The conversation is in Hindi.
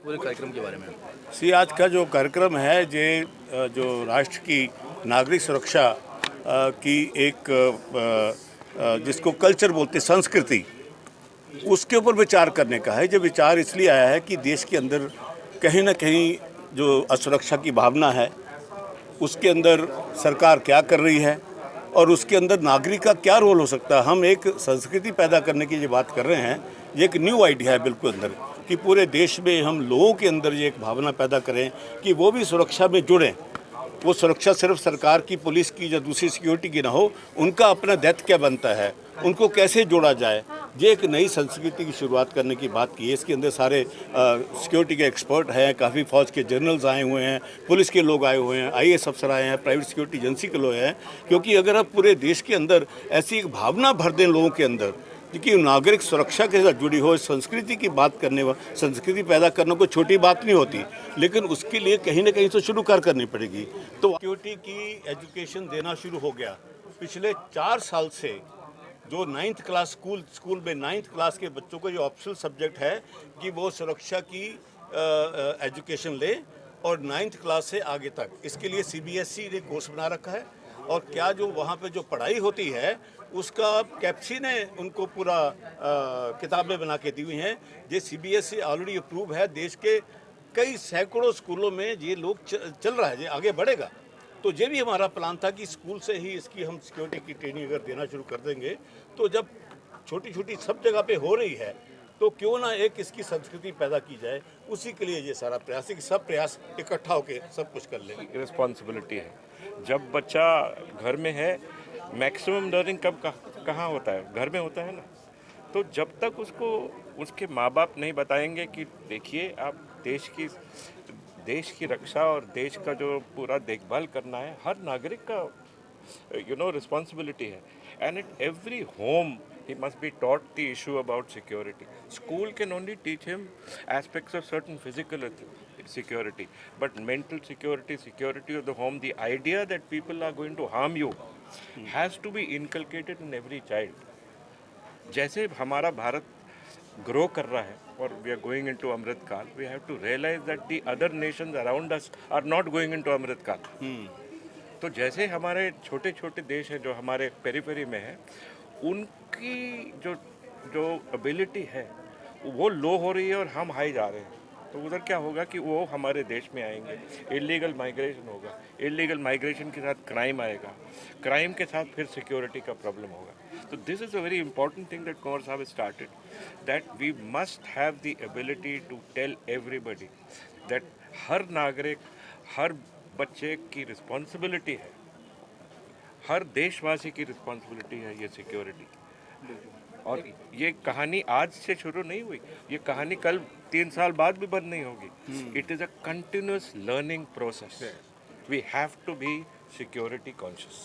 पूरे कार्यक्रम के बारे में। आज का जो कार्यक्रम है ये जो राष्ट्र की नागरिक सुरक्षा की एक जिसको कल्चर बोलते संस्कृति, उसके ऊपर विचार करने का है। जो विचार इसलिए आया है कि देश के अंदर कहीं ना कहीं जो असुरक्षा की भावना है, उसके अंदर सरकार क्या कर रही है और उसके अंदर नागरिक का क्या रोल हो सकता है। हम एक संस्कृति पैदा करने की जो बात कर रहे हैं, ये एक न्यू आइडिया है बिल्कुल अंदर, कि पूरे देश में हम लोगों के अंदर ये एक भावना पैदा करें कि वो भी सुरक्षा में जुड़ें। वो सुरक्षा सिर्फ सरकार की, पुलिस की या दूसरी सिक्योरिटी की ना हो, उनका अपना दायित्व क्या बनता है, उनको कैसे जोड़ा जाए। ये एक नई संस्कृति की शुरुआत करने की बात की है। इसके अंदर सारे सिक्योरिटी के एक्सपर्ट हैं, काफ़ी फौज के जनरल्स आए हुए हैं, पुलिस के लोग आए हुए हैं, आईएएस अफसर आए हैं, प्राइवेट सिक्योरिटी एजेंसी के लोग हैं। क्योंकि अगर आप पूरे देश के अंदर ऐसी एक भावना भर दें लोगों के अंदर कि नागरिक सुरक्षा के साथ जुड़ी हो, संस्कृति की बात करने व संस्कृति पैदा करना कोई छोटी बात नहीं होती, लेकिन उसके लिए कहीं ना कहीं तो शुरू करनी पड़ेगी। तो सिक्योरिटी की एजुकेशन देना शुरू हो गया पिछले 4 साल से। जो 9th क्लास स्कूल में 9th क्लास के बच्चों को जो ऑप्शनल सब्जेक्ट है कि वो सुरक्षा की एजुकेशन ले और 9th क्लास से आगे तक, इसके लिए सीबीएसई ने कोर्स बना रखा है। और क्या जो वहाँ पे जो पढ़ाई होती है उसका कैप्सी ने उनको पूरा किताबें बना के दी हुई हैं। ये सीबीएसई ऑलरेडी अप्रूव है। देश के कई सैकड़ों स्कूलों में ये लोग चल रहा है, ये आगे बढ़ेगा। तो ये भी हमारा प्लान था कि स्कूल से ही इसकी हम सिक्योरिटी की ट्रेनिंग अगर देना शुरू कर देंगे, तो जब छोटी छोटी सब जगह पे हो रही है तो क्यों ना एक इसकी संस्कृति पैदा की जाए। उसी के लिए ये सारा प्रयास है कि सब प्रयास इकट्ठा होकर सब कुछ कर लें। रिस्पॉन्सिबिलिटी है। जब बच्चा घर में है, मैक्सिमम लर्निंग कब कहाँ होता है? घर में होता है ना। तो जब तक उसको उसके माँ बाप नहीं बताएंगे कि देखिए आप देश की रक्षा और देश का जो पूरा देखभाल करना है, हर नागरिक का रिस्पॉन्सिबिलिटी है। And at every home he must be taught the issue about security. School can only teach him aspects of certain physical security, but mental security, security of the home, the idea that people are going to harm you has to be inculcated in every child. जैसे हमारा भारत ग्रो कर रहा है और we are going into अमृत काल, we have to realize that the other nations around us are not going into अमृत काल. तो जैसे हमारे छोटे छोटे देश हैं जो हमारे पेरिफेरी में है, उनकी जो एबिलिटी है वो लो हो रही है और हम हाई जा रहे हैं। तो उधर क्या होगा कि वो हमारे देश में आएंगे, इलीगल माइग्रेशन होगा, इलीगल माइग्रेशन के साथ क्राइम आएगा, क्राइम के साथ फिर सिक्योरिटी का प्रॉब्लम होगा। तो this is a very important thing that Kunwar साहब started, that we must have the ability to tell everybody that हर नागरिक, हर बच्चे की रिस्पॉन्सिबिलिटी है, हर देशवासी की रिस्पॉन्सिबिलिटी है ये सिक्योरिटी। और ये कहानी आज से शुरू नहीं हुई, ये कहानी कल 3 साल बाद भी बंद नहीं होगी। It is a continuous learning process. We have to be security conscious.